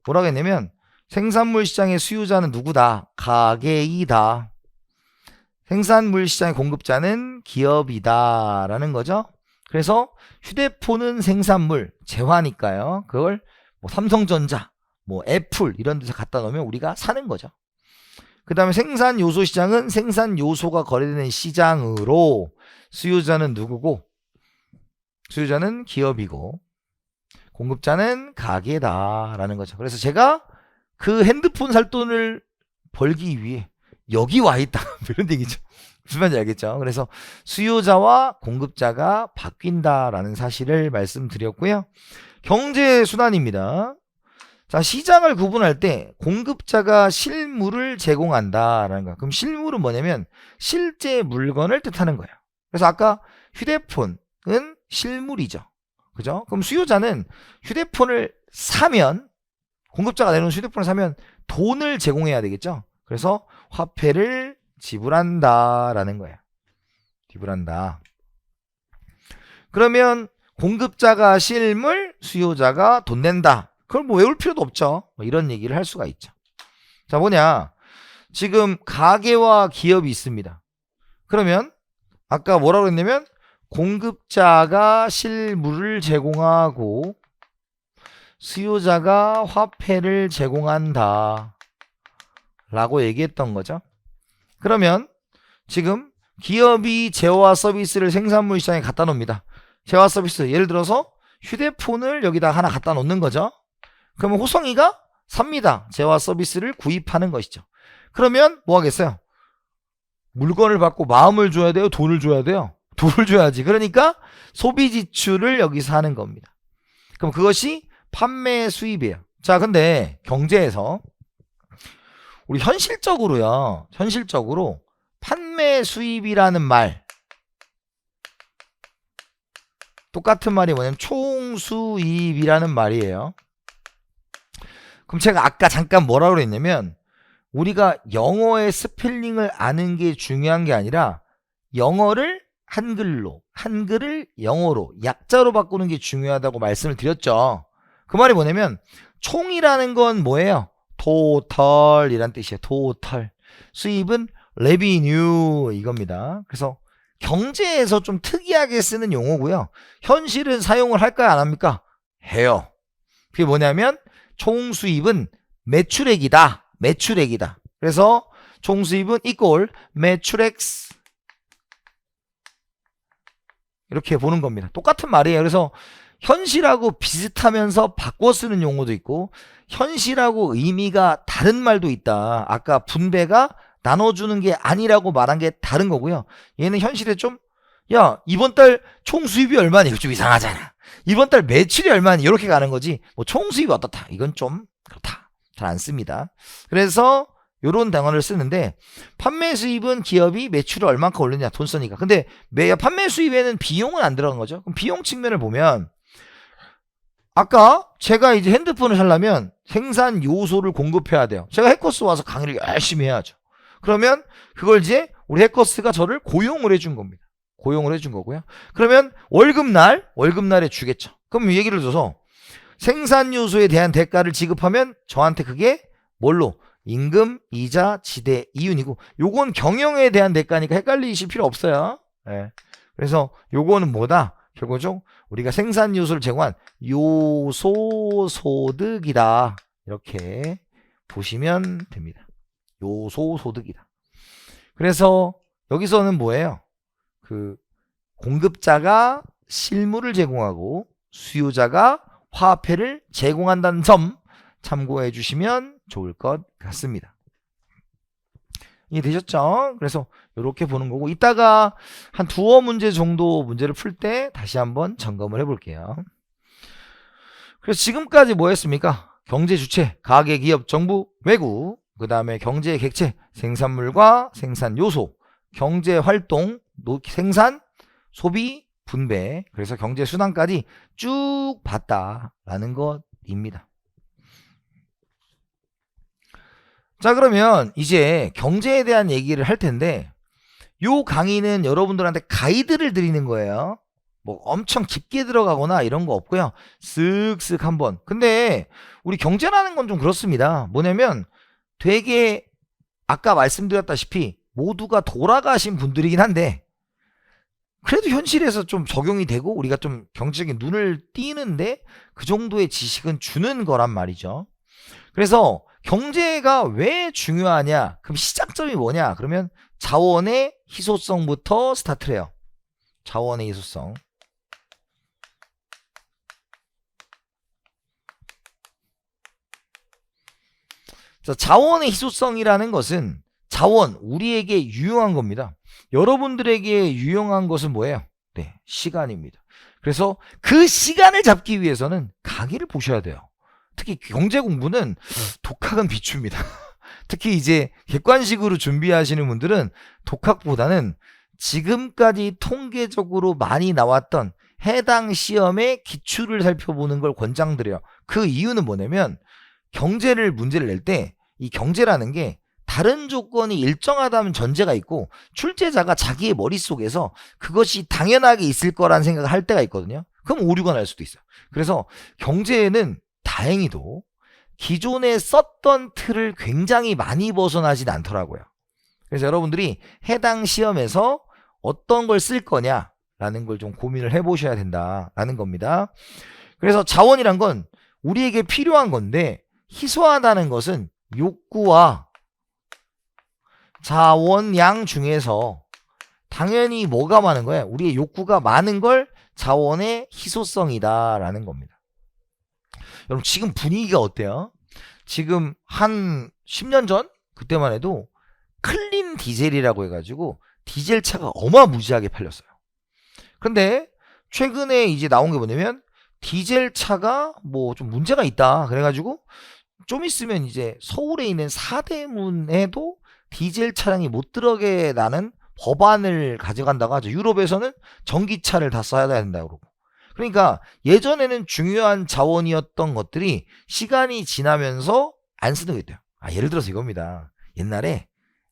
뭐라고 했냐면 생산물 시장의 수요자는 누구다? 가게이다. 생산물 시장의 공급자는 기업이다 라는 거죠. 그래서 휴대폰은 생산물, 재화니까요. 그걸 뭐 삼성전자, 뭐 애플 이런 데서 갖다 놓으면 우리가 사는 거죠. 그 다음에 생산 요소 시장은 생산 요소가 거래되는 시장으로 수요자는 누구고? 수요자는 기업이고 공급자는 가게다 라는 거죠. 그래서 제가 그 핸드폰 살 돈을 벌기 위해 여기 와 있다 이런 얘기죠. 무슨 말인지 알겠죠? 그래서 수요자와 공급자가 바뀐다라는 사실을 말씀드렸고요. 경제순환입니다. 자, 시장을 구분할 때 공급자가 실물을 제공한다라는 거. 그럼 실물은 뭐냐면 실제 물건을 뜻하는 거예요. 그래서 아까 휴대폰은 실물이죠. 그죠? 그럼 수요자는 휴대폰을 사면 공급자가 내놓은 휴대폰을 사면 돈을 제공해야 되겠죠. 그래서 화폐를 지불한다라는 거예요. 지불한다. 그러면 공급자가 실물, 수요자가 돈 낸다. 그걸 뭐 외울 필요도 없죠. 뭐 이런 얘기를 할 수가 있죠. 자, 뭐냐. 지금 가게와 기업이 있습니다. 그러면 아까 뭐라고 했냐면 공급자가 실물을 제공하고 수요자가 화폐를 제공한다 라고 얘기했던 거죠. 그러면 지금 기업이 재화 서비스를 생산물 시장에 갖다 놓습니다. 재화 서비스 예를 들어서 휴대폰을 여기다 하나 갖다 놓는 거죠. 그러면 호성이가 삽니다. 재화 서비스를 구입하는 것이죠. 그러면 뭐 하겠어요? 물건을 받고 마음을 줘야 돼요? 돈을 줘야 돼요? 돈을 줘야지. 그러니까 소비 지출을 여기서 하는 겁니다. 그럼 그것이 판매 수입이에요. 자, 근데 경제에서 우리 현실적으로요. 현실적으로 판매 수입이라는 말 똑같은 말이 뭐냐면 총수입이라는 말이에요. 그럼 제가 아까 잠깐 뭐라고 그랬냐면 우리가 영어의 스펠링을 아는 게 중요한 게 아니라 영어를 한글로, 한글을 영어로, 약자로 바꾸는 게 중요하다고 말씀을 드렸죠. 그 말이 뭐냐면 총이라는 건 뭐예요? 토털이란 뜻이에요. 토털. 수입은 revenue 이겁니다. 그래서 경제에서 좀 특이하게 쓰는 용어고요. 현실은 사용을 할까요? 안 합니까? 해요. 그게 뭐냐면 총수입은 매출액이다. 매출액이다. 그래서 총수입은 equal 매출액 이렇게 보는 겁니다. 똑같은 말이에요. 그래서 현실하고 비슷하면서 바꿔 쓰는 용어도 있고 현실하고 의미가 다른 말도 있다. 아까 분배가 나눠주는 게 아니라고 말한 게 다른 거고요. 얘는 현실에 좀 야 이번 달 총수입이 얼마니? 이거 좀 이상하잖아. 이번 달 매출이 얼마니? 이렇게 가는 거지. 뭐 총수입이 어떻다. 이건 좀 그렇다. 잘 안 씁니다. 그래서 요런 단어를 쓰는데 판매 수입은 기업이 매출을 얼만큼 올리냐 돈 쓰니까. 근데 판매 수입에는 비용은 안 들어간 거죠. 그럼 비용 측면을 보면 아까 제가 이제 핸드폰을 사려면 생산 요소를 공급해야 돼요. 제가 해커스 와서 강의를 열심히 해야죠. 그러면 그걸 이제 우리 해커스가 저를 고용을 해준 겁니다. 고용을 해준 거고요. 그러면 월급날에 주겠죠. 그럼 얘기를 줘서 생산 요소에 대한 대가를 지급하면 저한테 그게 뭘로? 임금, 이자, 지대, 이윤이고 요건 경영에 대한 대가니까 헷갈리실 필요 없어요. 네. 그래서 요거는 뭐다? 결국은 우리가 생산 요소를 제공한 요소 소득이다. 이렇게 보시면 됩니다. 요소 소득이다. 그래서 여기서는 뭐예요? 그 공급자가 실물을 제공하고 수요자가 화폐를 제공한다는 점 참고해 주시면 좋을 것 같습니다. 이해되셨죠? 그래서 이렇게 보는 거고 이따가 한 두어 문제 정도 문제를 풀 때 다시 한번 점검을 해볼게요. 그래서 지금까지 뭐 했습니까? 경제 주체, 가계, 기업, 정부, 외국, 그 다음에 경제 객체, 생산물과 생산 요소, 경제 활동, 생산, 소비, 분배, 그래서 경제 순환까지 쭉 봤다라는 것입니다. 자, 그러면 이제 경제에 대한 얘기를 할 텐데 요 강의는 여러분들한테 가이드를 드리는 거예요. 뭐 엄청 깊게 들어가거나 이런 거 없고요. 쓱쓱 한번. 근데 우리 경제라는 건 좀 그렇습니다. 뭐냐면 되게 아까 말씀드렸다시피 모두가 돌아가신 분들이긴 한데 그래도 현실에서 좀 적용이 되고 우리가 좀 경제적인 눈을 띄는데 그 정도의 지식은 주는 거란 말이죠. 그래서 경제가 왜 중요하냐? 그럼 시작점이 뭐냐? 그러면 자원의 희소성부터 스타트를 해요. 자원의 희소성. 자원의 희소성이라는 것은 자원, 우리에게 유용한 겁니다. 여러분들에게 유용한 것은 뭐예요? 네, 시간입니다. 그래서 그 시간을 잡기 위해서는 강의를 보셔야 돼요. 특히 경제 공부는 독학은 비추입니다. 특히 이제 객관식으로 준비하시는 분들은 독학보다는 지금까지 통계적으로 많이 나왔던 해당 시험의 기출을 살펴보는 걸 권장드려요. 그 이유는 뭐냐면 문제를 낼 때 이 경제라는 게 다른 조건이 일정하다면 전제가 있고 출제자가 자기의 머릿속에서 그것이 당연하게 있을 거란 생각을 할 때가 있거든요. 그럼 오류가 날 수도 있어요. 그래서 경제에는 다행히도 기존에 썼던 틀을 굉장히 많이 벗어나진 않더라고요. 그래서 여러분들이 해당 시험에서 어떤 걸 쓸 거냐라는 걸 좀 고민을 해보셔야 된다라는 겁니다. 그래서 자원이란 건 우리에게 필요한 건데 희소하다는 것은 욕구와 자원양 중에서 당연히 뭐가 많은 거예요? 우리의 욕구가 많은 걸 자원의 희소성이다라는 겁니다. 여러분 지금 분위기가 어때요? 지금 한 10년 전 그때만 해도 클린 디젤이라고 해가지고 디젤 차가 어마무지하게 팔렸어요. 근데 최근에 이제 나온 게 뭐냐면 디젤 차가 뭐 좀 문제가 있다 그래가지고 좀 있으면 이제 서울에 있는 사대문에도 디젤 차량이 못 들어게 나는 법안을 가져간다고 하죠. 유럽에서는 전기차를 다 써야 된다고 그러고. 그러니까 예전에는 중요한 자원이었던 것들이 시간이 지나면서 안 쓰는 게 있대요. 예를 들어서 이겁니다. 옛날에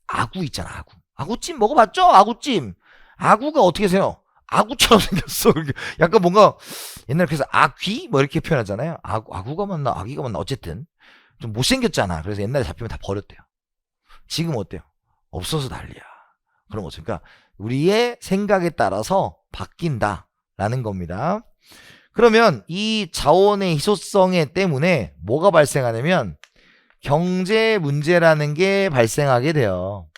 아구 있잖아, 아구. 아구찜 먹어봤죠? 아구찜. 아구가 어떻게 생요? 아구처럼 생겼어. 약간 뭔가 옛날에 그래서 아귀 뭐 이렇게 표현하잖아요. 아구가 맞나 아기가 맞나 어쨌든 좀 못생겼잖아. 그래서 옛날에 잡히면 다 버렸대요. 지금 어때요? 없어서 난리야. 그런 거죠. 그러니까 우리의 생각에 따라서 바뀐다라는 겁니다. 그러면 이 자원의 희소성에 때문에 뭐가 발생하냐면 경제 문제라는 게 발생하게 돼요.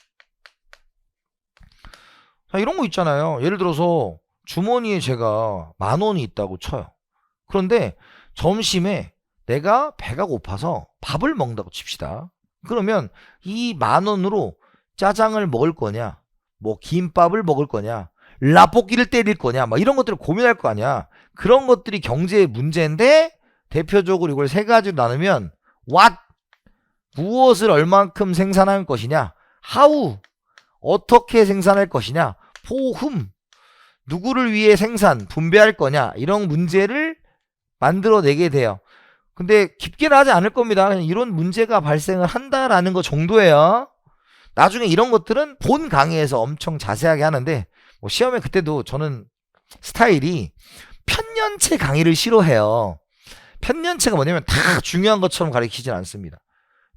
자, 이런 거 있잖아요. 예를 들어서 주머니에 제가 10,000원이 있다고 쳐요. 그런데 점심에 내가 배가 고파서 밥을 먹는다고 칩시다. 그러면 이 10,000원으로 짜장을 먹을 거냐, 뭐 김밥을 먹을 거냐, 라볶이를 때릴 거냐, 막 이런 것들을 고민할 거 아니야. 그런 것들이 경제의 문제인데 대표적으로 이걸 세 가지로 나누면 what, 무엇을 얼만큼 생산할 것이냐, how, 어떻게 생산할 것이냐, for whom, 누구를 위해 생산, 분배할 거냐, 이런 문제를 만들어내게 돼요. 근데 깊게는 하지 않을 겁니다. 그냥 이런 문제가 발생을 한다라는 것 정도예요. 나중에 이런 것들은 본 강의에서 엄청 자세하게 하는데 뭐 시험에 그때도 저는 스타일이 편년체 강의를 싫어해요. 편년체가 뭐냐면 다 중요한 것처럼 가르치진 않습니다.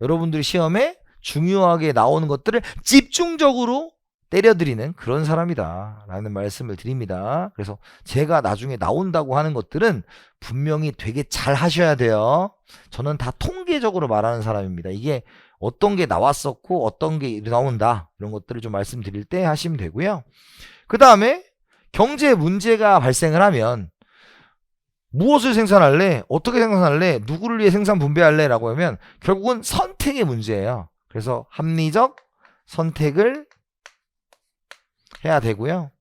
여러분들이 시험에 중요하게 나오는 것들을 집중적으로 때려드리는 그런 사람이다 라는 말씀을 드립니다. 그래서 제가 나중에 나온다고 하는 것들은 분명히 되게 잘 하셔야 돼요. 저는 다 통계적으로 말하는 사람입니다. 이게 어떤 게 나왔었고 어떤 게 나온다 이런 것들을 좀 말씀드릴 때 하시면 되고요. 그 다음에 경제 문제가 발생을 하면 무엇을 생산할래? 어떻게 생산할래? 누구를 위해 생산 분배할래? 라고 하면 결국은 선택의 문제예요. 그래서 합리적 선택을 해야 되고요.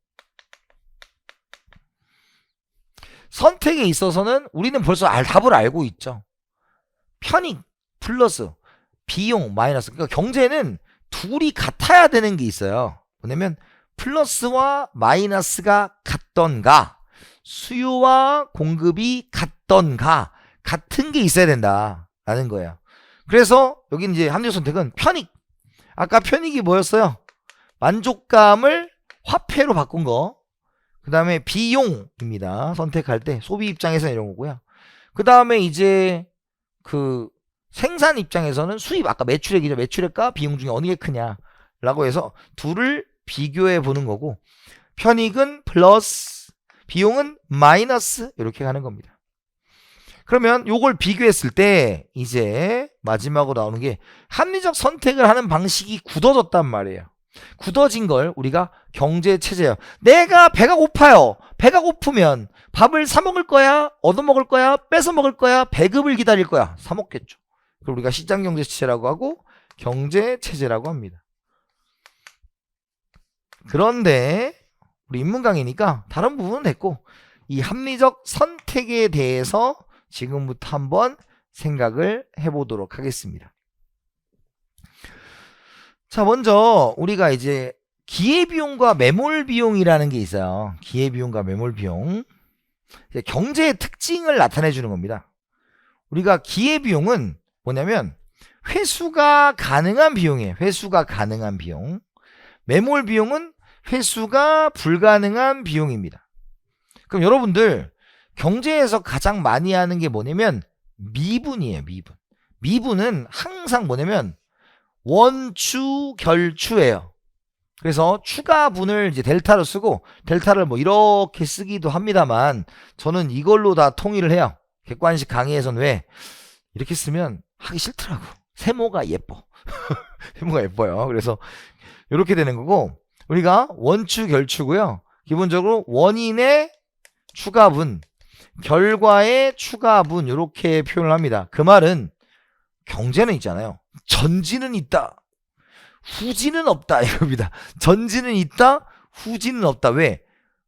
선택에 있어서는 우리는 벌써 답을 알고 있죠. 편익 플러스 비용 마이너스. 그러니까 경제는 둘이 같아야 되는 게 있어요. 뭐냐면 플러스와 마이너스가 같던가 수요와 공급이 같던가 같은 게 있어야 된다라는 거예요. 그래서 여기 이제 합리적 선택은 편익. 아까 편익이 뭐였어요? 만족감을 화폐로 바꾼 거. 그 다음에 비용입니다. 선택할 때 소비 입장에서 이런 거고요. 그 다음에 이제 그 생산 입장에서는 수입, 아까 매출액이죠. 매출액과 비용 중에 어느 게 크냐라고 해서 둘을 비교해 보는 거고, 편익은 플러스, 비용은 마이너스, 이렇게 가는 겁니다. 그러면 요걸 비교했을 때 이제 마지막으로 나오는 게 합리적 선택을 하는 방식이 굳어졌단 말이에요. 굳어진 걸 우리가 경제체제예요. 내가 배가 고파요. 배가 고프면 밥을 사 먹을 거야? 얻어 먹을 거야? 뺏어 먹을 거야? 배급을 기다릴 거야? 사 먹겠죠. 그걸 우리가 시장경제체제라고 하고 경제체제라고 합니다. 그런데 우리 인문 강의니까 다른 부분은 됐고, 이 합리적 선택에 대해서 지금부터 한번 생각을 해보도록 하겠습니다. 자, 먼저 우리가 이제 기회비용과 매몰비용이라는 게 있어요. 기회비용과 매몰비용. 경제의 특징을 나타내 주는 겁니다. 우리가 기회비용은 뭐냐면 회수가 가능한 비용이에요. 회수가 가능한 비용. 매몰비용은 회수가 불가능한 비용입니다. 그럼 여러분들 경제에서 가장 많이 하는 게 뭐냐면 미분이에요. 미분. 미분은 항상 뭐냐면 원추 결추예요. 그래서 추가분을 이제 델타로 쓰고, 델타를 뭐 이렇게 쓰기도 합니다만 저는 이걸로 다 통일을 해요. 객관식 강의에서는. 왜? 이렇게 쓰면 하기 싫더라고. 세모가 예뻐. 세모가 예뻐요. 그래서 이렇게 되는 거고, 우리가 원추 결추고요. 기본적으로 원인의 추가분, 결과의 추가분, 이렇게 표현을 합니다. 그 말은 경제는 있잖아요. 전지는 있다, 후지는 없다, 이겁니다. 전지는 있다, 후지는 없다. 왜?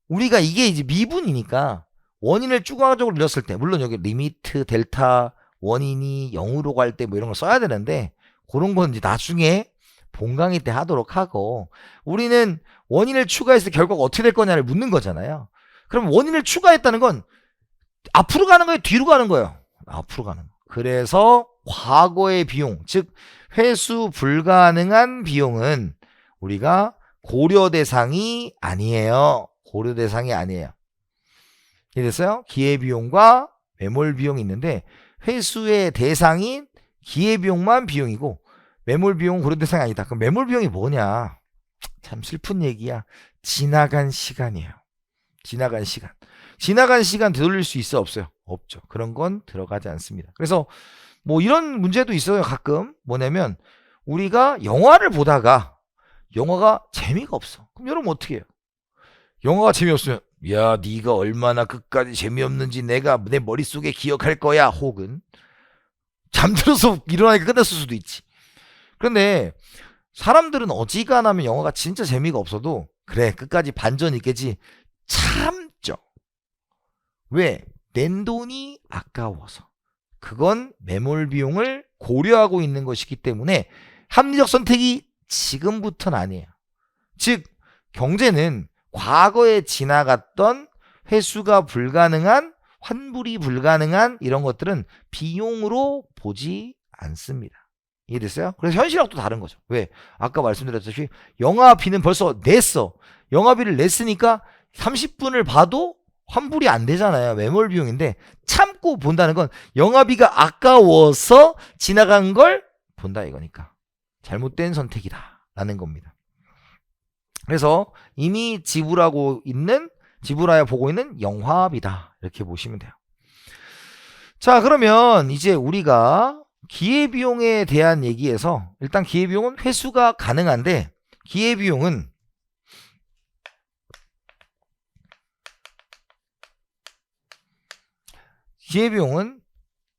우리가 이게 이제 미분이니까 원인을 추가적으로 늘렸을 때, 물론 여기 리미트, 델타, 원인이 0으로 갈 때 뭐 이런 걸 써야 되는데, 그런 건 이제 나중에 본 강의 때 하도록 하고, 우리는 원인을 추가했을 때 결과가 어떻게 될 거냐를 묻는 거잖아요. 그럼 원인을 추가했다는 건 앞으로 가는 거예요, 뒤로 가는 거예요? 앞으로 가는 거. 그래서 과거의 비용, 즉 회수 불가능한 비용은 우리가 고려 대상이 아니에요. 고려 대상이 아니에요. 이해됐어요? 기회비용과 매몰비용이 있는데, 회수의 대상인 기회비용만 비용이고 매몰비용은 고려 대상이 아니다. 그럼 매몰비용이 뭐냐? 참 슬픈 얘기야. 지나간 시간이에요. 지나간 시간. 지나간 시간 되돌릴 수 있어, 없어요? 없죠. 그런 건 들어가지 않습니다. 그래서 뭐 이런 문제도 있어요. 가끔 뭐냐면 우리가 영화를 보다가 영화가 재미가 없어. 그럼 여러분 어떻게 해요? 영화가 재미없으면 야, 네가 얼마나 끝까지 재미없는지 내가 내 머릿속에 기억할 거야. 혹은 잠들어서 일어나니까 끝났을 수도 있지. 그런데 사람들은 어지간하면 영화가 진짜 재미가 없어도 그래, 끝까지 반전 있겠지, 참죠. 왜? 낸 돈이 아까워서. 그건 매몰 비용을 고려하고 있는 것이기 때문에 합리적 선택이 지금부터는 아니에요. 즉 경제는 과거에 지나갔던 회수가 불가능한, 환불이 불가능한 이런 것들은 비용으로 보지 않습니다. 이해됐어요? 그래서 현실하고 또 다른 거죠. 왜? 아까 말씀드렸듯이 영화비는 벌써 냈어. 영화비를 냈으니까 30분을 봐도 환불이 안 되잖아요. 매몰 비용인데 참고 본다는 건 영화비가 아까워서 지나간 걸 본다 이거니까. 잘못된 선택이다 라는 겁니다. 그래서 이미 지불하여 보고 있는 영화비다, 이렇게 보시면 돼요. 자, 그러면 이제 우리가 기회비용에 대한 얘기에서, 일단 기회비용은 회수가 가능한데, 기회비용은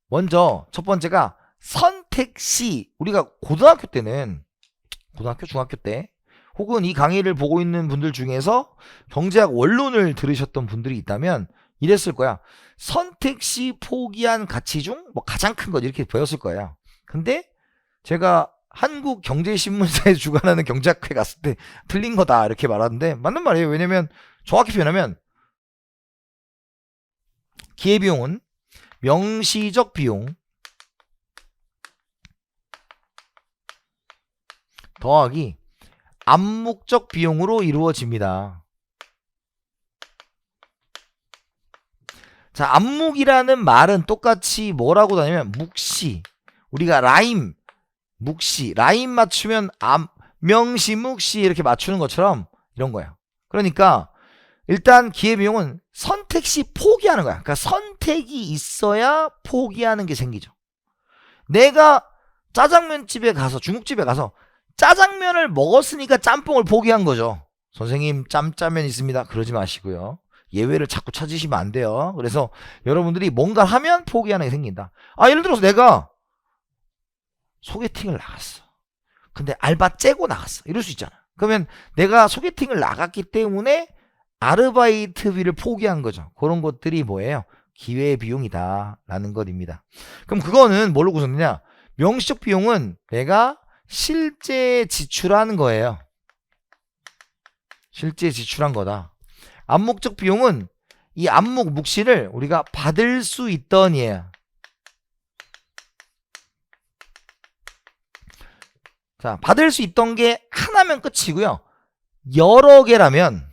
먼저 첫 번째가 선택 시, 우리가 고등학교 때는, 중학교 때 혹은 이 강의를 보고 있는 분들 중에서 경제학 원론을 들으셨던 분들이 있다면 이랬을 거야. 선택 시 포기한 가치 중 뭐 가장 큰 것, 이렇게 보였을 거예요. 근데 제가 한국경제신문사에 주관하는 경제학회 갔을 때 틀린 거다 이렇게 말하는데 맞는 말이에요. 왜냐면 정확히 표현하면 기회비용은 명시적 비용 더하기 암묵적 비용으로 이루어집니다. 자, 안묵이라는 말은 똑같이 뭐라고 다니면 묵시. 우리가 라임, 묵시. 라임 맞추면 명시, 묵시 이렇게 맞추는 것처럼 이런 거예요. 그러니까 일단 기회비용은 선택 시 포기하는 거야. 그러니까 선택이 있어야 포기하는 게 생기죠. 내가 짜장면집에 가서, 중국집에 가서 짜장면을 먹었으니까 짬뽕을 포기한 거죠. 선생님, 짬짜면 있습니다. 그러지 마시고요. 예외를 자꾸 찾으시면 안 돼요. 그래서 여러분들이 뭔가 하면 포기하는 게 생긴다. 예를 들어서 내가 소개팅을 나갔어. 근데 알바 째고 나갔어. 이럴 수 있잖아. 그러면 내가 소개팅을 나갔기 때문에 아르바이트비를 포기한 거죠. 그런 것들이 뭐예요? 기회비용이다 라는 것입니다. 그럼 그거는 뭘로 구성되냐? 명시적 비용은 내가 실제 지출한 거예요. 실제 지출한 거다. 암묵적 비용은 이 암묵 묵시를 우리가 받을 수 있던이에요. 자, 받을 수 있던 게 하나면 끝이고요. 여러 개라면,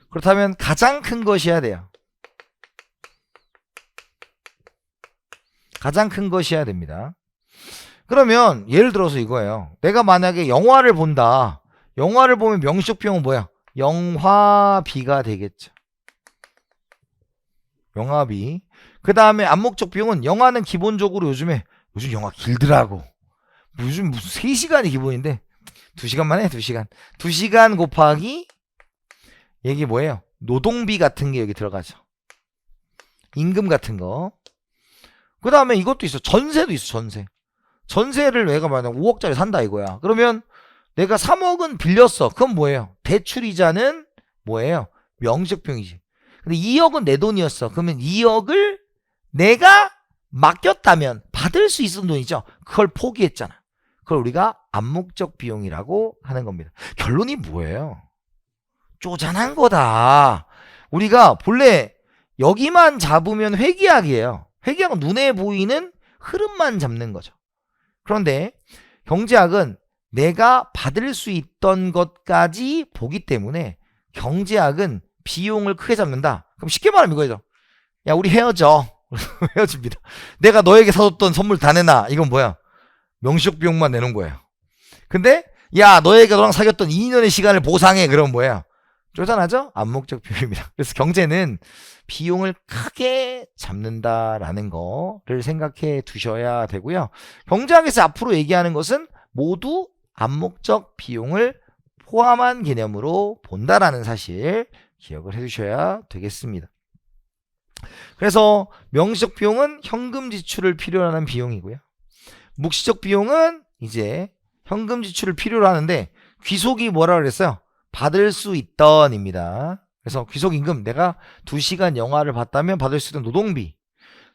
그렇다면 가장 큰 것이어야 돼요. 가장 큰 것이어야 됩니다. 그러면 예를 들어서 이거예요. 내가 만약에 영화를 본다. 영화를 보면 명시적 비용은 뭐야? 영화비가 되겠죠. 영화비. 그 다음에 암묵적 비용은, 영화는 기본적으로 요즘 영화 길더라고. 무슨 3시간이 기본인데 2시간만 해. 2시간. 2시간 곱하기 이게 뭐예요? 노동비 같은 게 여기 들어가죠. 임금 같은 거. 그 다음에 이것도 있어. 전세도 있어. 전세. 전세를 내가 만약 5억짜리 산다 이거야. 그러면 내가 3억은 빌렸어. 그건 뭐예요? 대출이자는 뭐예요? 명시적 비용이지. 근데 2억은 내 돈이었어. 그러면 2억을 내가 맡겼다면 받을 수 있는 돈이죠. 그걸 포기했잖아. 그걸 우리가 암묵적 비용이라고 하는 겁니다. 결론이 뭐예요? 쪼잔한 거다. 우리가 본래 여기만 잡으면 회계학이에요. 회계학은 눈에 보이는 흐름만 잡는 거죠. 그런데 경제학은 내가 받을 수 있던 것까지 보기 때문에 경제학은 비용을 크게 잡는다. 그럼 쉽게 말하면 이거죠. 야, 우리 헤어져. 헤어집니다. 내가 너에게 사줬던 선물 다 내놔. 이건 뭐야? 명시적 비용만 내는 거예요. 근데 야, 너랑 사귀었던 2년의 시간을 보상해. 그럼 뭐야? 쪼잔하죠? 암묵적 비용입니다. 그래서 경제는 비용을 크게 잡는다라는 거를 생각해 두셔야 되고요. 경제학에서 앞으로 얘기하는 것은 모두 암묵적 비용을 포함한 개념으로 본다라는 사실 기억을 해두셔야 되겠습니다. 그래서 명시적 비용은 현금 지출을 필요로 하는 비용이고요. 묵시적 비용은 이제 현금 지출을 필요로 하는데, 귀속이 뭐라 그랬어요? 받을 수 있던입니다. 그래서 귀속임금, 내가 2시간 영화를 봤다면 받을 수 있던 노동비.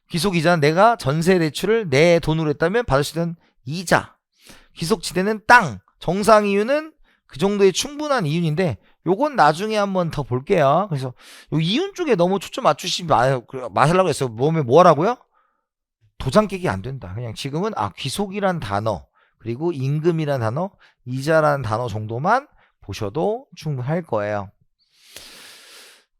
귀속이자는 내가 전세 대출을 내 돈으로 했다면 받을 수 있던 이자. 귀속지대는 땅. 정상 이유는 그 정도의 충분한 이윤인데 요건 나중에 한번 더 볼게요. 그래서 요 이윤 쪽에 너무 초점 맞추시지 마시려고 했어요. 뭐 하라고요? 도장 깨기 안 된다. 그냥 지금은 귀속이란 단어, 그리고 임금이란 단어, 이자라는 단어 정도만 보셔도 충분할 거예요.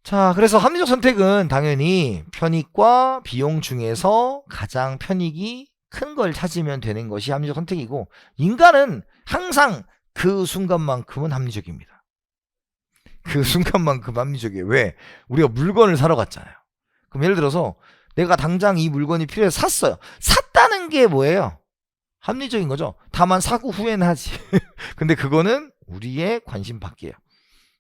자, 그래서 합리적 선택은 당연히 편익과 비용 중에서 가장 편익이 큰 걸 찾으면 되는 것이 합리적 선택이고, 인간은 항상 그 순간만큼은 합리적입니다. 그 순간만큼 합리적이에요. 왜? 우리가 물건을 사러 갔잖아요. 그럼 예를 들어서 내가 당장 이 물건이 필요해서 샀어요. 샀다는 게 뭐예요? 합리적인 거죠. 다만 사고 후회는 하지. 근데 그거는 우리의 관심 밖이에요.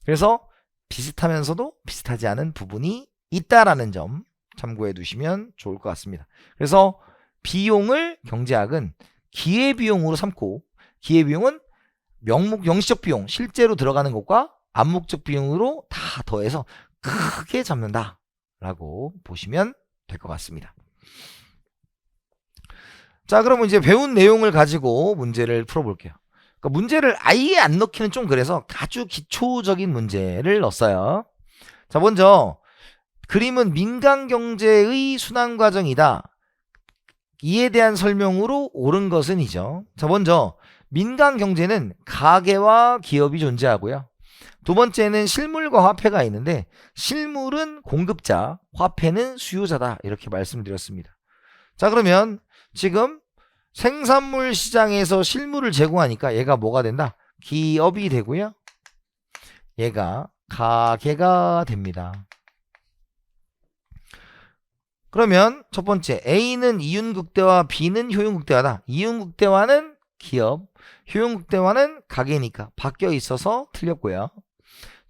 그래서 비슷하면서도 비슷하지 않은 부분이 있다라는 점 참고해 두시면 좋을 것 같습니다. 그래서 비용을 경제학은 기회비용으로 삼고, 기회비용은 명시적 비용, 실제로 들어가는 것과 암묵적 비용으로 다 더해서 크게 잡는다 라고 보시면 될 것 같습니다. 자, 그러면 이제 배운 내용을 가지고 문제를 풀어볼게요. 그러니까 문제를 아예 안 넣기는 좀 그래서 아주 기초적인 문제를 넣었어요. 자, 먼저 그림은 민간경제의 순환과정이다. 이에 대한 설명으로 옳은 것은 이죠. 자, 먼저 민간경제는 가계와 기업이 존재하고요. 두 번째는 실물과 화폐가 있는데 실물은 공급자, 화폐는 수요자다 이렇게 말씀드렸습니다. 자, 그러면 지금 생산물 시장에서 실물을 제공하니까 얘가 뭐가 된다? 기업이 되고요. 얘가 가계가 됩니다. 그러면 첫 번째 A는 이윤극대화, B는 효용극대화다. 이윤극대화는 기업, 효용극대화는 가계니까 바뀌어 있어서 틀렸고요.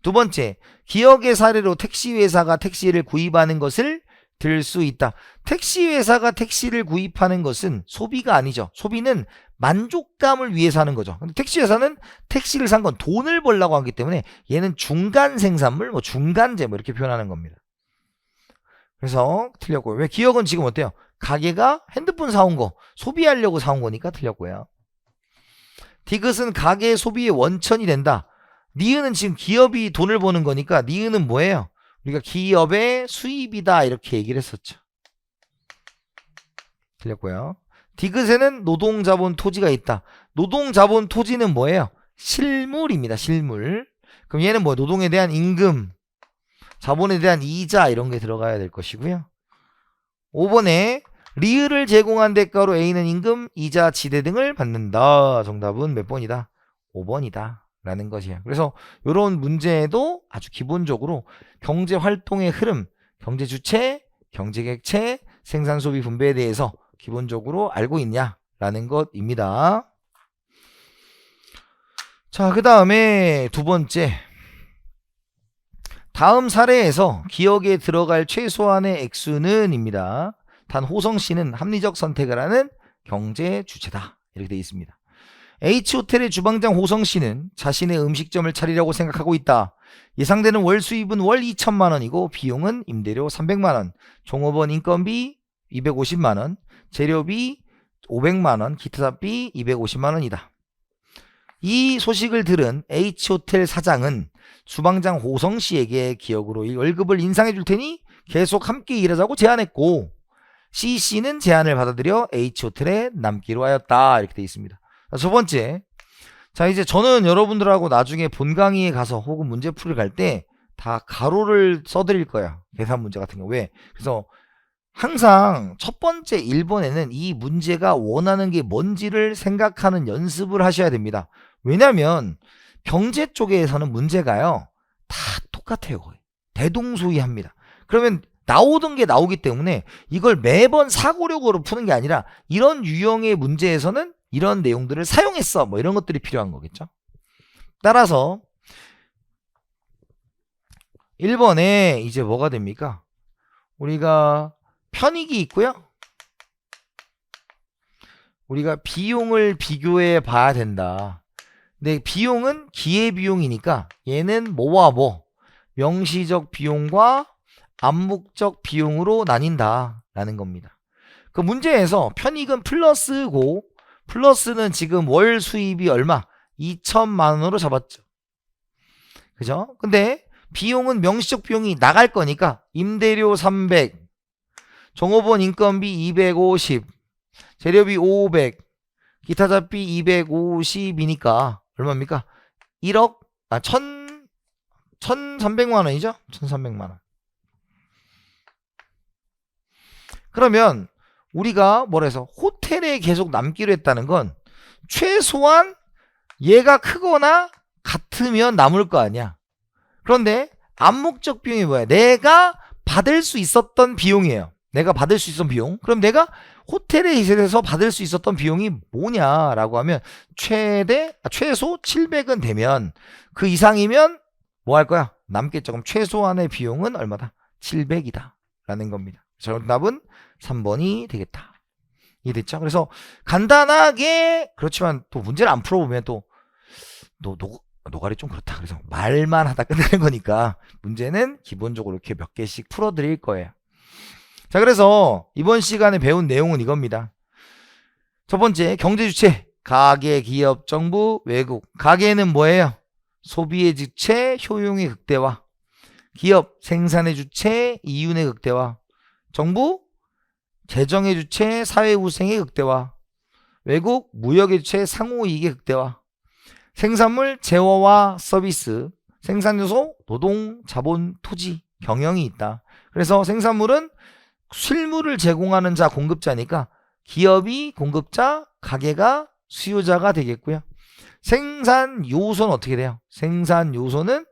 두 번째, 기억의 사례로 택시회사가 택시를 구입하는 것을 들 수 있다. 택시회사가 택시를 구입하는 것은 소비가 아니죠. 소비는 만족감을 위해서 하는 거죠. 근데 택시회사는 택시를 산 건 돈을 벌려고 하기 때문에 얘는 중간 생산물, 뭐 중간재 뭐 이렇게 표현하는 겁니다. 그래서 틀렸고요. 왜? 기억은 지금 어때요? 가게가 핸드폰 사온 거, 소비하려고 사온 거니까 틀렸고요. 디귿은 가계의 소비의 원천이 된다. 니은은 지금 기업이 돈을 버는 거니까 니은은 뭐예요? 우리가 기업의 수입이다 이렇게 얘기를 했었죠. 틀렸고요. 디귿에는 노동자본 토지가 있다. 노동자본 토지는 뭐예요? 실물입니다. 실물. 그럼 얘는 뭐예요? 노동에 대한 임금, 자본에 대한 이자 이런 게 들어가야 될 것이고요. 5번에 리을을 제공한 대가로 A는 임금, 이자, 지대 등을 받는다. 정답은 몇 번이다? 5번이다. 라는 것이에요. 그래서 이런 문제에도 아주 기본적으로 경제활동의 흐름, 경제주체, 경제객체, 생산소비 분배에 대해서 기본적으로 알고 있냐라는 것입니다. 자, 그 다음에 두 번째. 다음 사례에서 기억에 들어갈 최소한의 액수는 입니다. 단 호성씨는 합리적 선택을 하는 경제주체다. 이렇게 되어 있습니다. H호텔의 주방장 호성씨는 자신의 음식점을 차리려고 생각하고 있다. 예상되는 월 수입은 월 2천만원이고 비용은 임대료 300만원, 종업원 인건비 250만원, 재료비 500만원, 기타비 250만원이다. 이 소식을 들은 H호텔 사장은 주방장 호성씨에게 기억으로 월급을 인상해 줄 테니 계속 함께 일하자고 제안했고 C씨는 제안을 받아들여 H호텔에 남기로 하였다. 이렇게 되어 있습니다. 첫 번째, 자 이제 저는 여러분들하고 나중에 본 강의에 가서 혹은 문제풀이를 갈 때 다 가로를 써드릴 거야. 계산 문제 같은 경우. 왜? 그래서 항상 첫 번째 1번에는 이 문제가 원하는 게 뭔지를 생각하는 연습을 하셔야 됩니다. 왜냐면 경제 쪽에서는 문제가요 다 똑같아요. 거의 대동소이합니다. 그러면 나오던 게 나오기 때문에 이걸 매번 사고력으로 푸는 게 아니라 이런 유형의 문제에서는 이런 내용들을 사용했어 뭐 이런 것들이 필요한 거겠죠. 따라서 1번에 이제 뭐가 됩니까? 우리가 편익이 있고요. 우리가 비용을 비교해 봐야 된다. 근데 비용은 기회비용이니까 얘는 뭐와 뭐 명시적 비용과 암묵적 비용으로 나뉜다 라는 겁니다. 그 문제에서 편익은 플러스고 플러스는 지금 월 수입이 얼마? 2천만원으로 잡았죠. 그죠? 근데 비용은 명시적 비용이 나갈 거니까 임대료 300, 종업원 인건비 250, 재료비 500, 기타 잡비 250이니까 얼마입니까? 1억, 1300만원이죠? 1300만원. 그러면 우리가 뭐라 해서 호텔에 계속 남기로 했다는 건 최소한 얘가 크거나 같으면 남을 거 아니야. 그런데 암묵적 비용이 뭐야? 내가 받을 수 있었던 비용이에요. 내가 받을 수 있었던 비용. 그럼 내가 호텔에 있어서 받을 수 있었던 비용이 뭐냐라고 하면 최소 700은 되면 그 이상이면 뭐 할 거야? 남겠죠. 그럼 최소한의 비용은 얼마다? 700이다 라는 겁니다. 정답은 3번이 되겠다. 이해됐죠? 그래서 간단하게 그렇지만 또 문제를 안 풀어보면 또 노가리 좀 그렇다. 그래서 말만 하다 끝내는 거니까 문제는 기본적으로 이렇게 몇 개씩 풀어드릴 거예요. 자, 그래서 이번 시간에 배운 내용은 이겁니다. 첫 번째, 경제주체, 가계, 기업, 정부, 외국. 가계는 뭐예요? 소비의 주체, 효용의 극대화. 기업, 생산의 주체, 이윤의 극대화. 정부, 재정의 주체, 사회후생의 극대화. 외국, 무역의 주체, 상호이익의 극대화. 생산물, 재화와 서비스, 생산요소, 노동, 자본, 토지, 경영이 있다. 그래서 생산물은 실물을 제공하는 자, 공급자니까 기업이 공급자, 가게가 수요자가 되겠고요. 생산 요소는 어떻게 돼요? 생산 요소는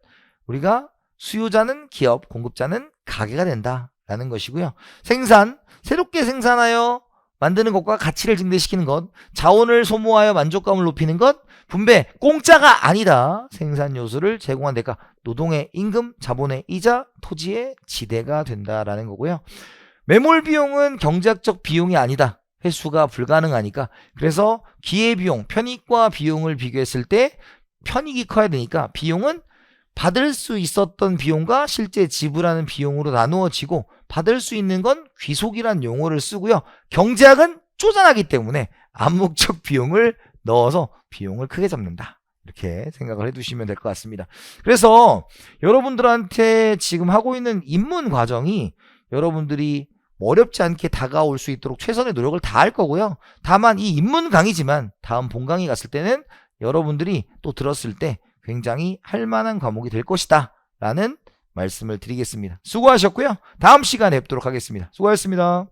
우리가 수요자는 기업, 공급자는 가게가 된다라는 것이고요. 생산, 새롭게 생산하여 만드는 것과 가치를 증대시키는 것, 자원을 소모하여 만족감을 높이는 것, 분배, 공짜가 아니다. 생산 요소를 제공한 대가 노동의 임금, 자본의 이자, 토지의 지대가 된다라는 거고요. 매몰 비용은 경제학적 비용이 아니다. 회수가 불가능하니까. 그래서 기회비용, 편익과 비용을 비교했을 때 편익이 커야 되니까 비용은 받을 수 있었던 비용과 실제 지불하는 비용으로 나누어지고 받을 수 있는 건 귀속이란 용어를 쓰고요. 경제학은 쪼잔하기 때문에 암묵적 비용을 넣어서 비용을 크게 잡는다. 이렇게 생각을 해두시면 될 것 같습니다. 그래서 여러분들한테 지금 하고 있는 입문 과정이 여러분들이 어렵지 않게 다가올 수 있도록 최선의 노력을 다할 거고요. 다만 이 입문 강의지만 다음 본 강의 갔을 때는 여러분들이 또 들었을 때 굉장히 할 만한 과목이 될 것이다 라는 말씀을 드리겠습니다. 수고하셨고요. 다음 시간에 뵙도록 하겠습니다. 수고하셨습니다.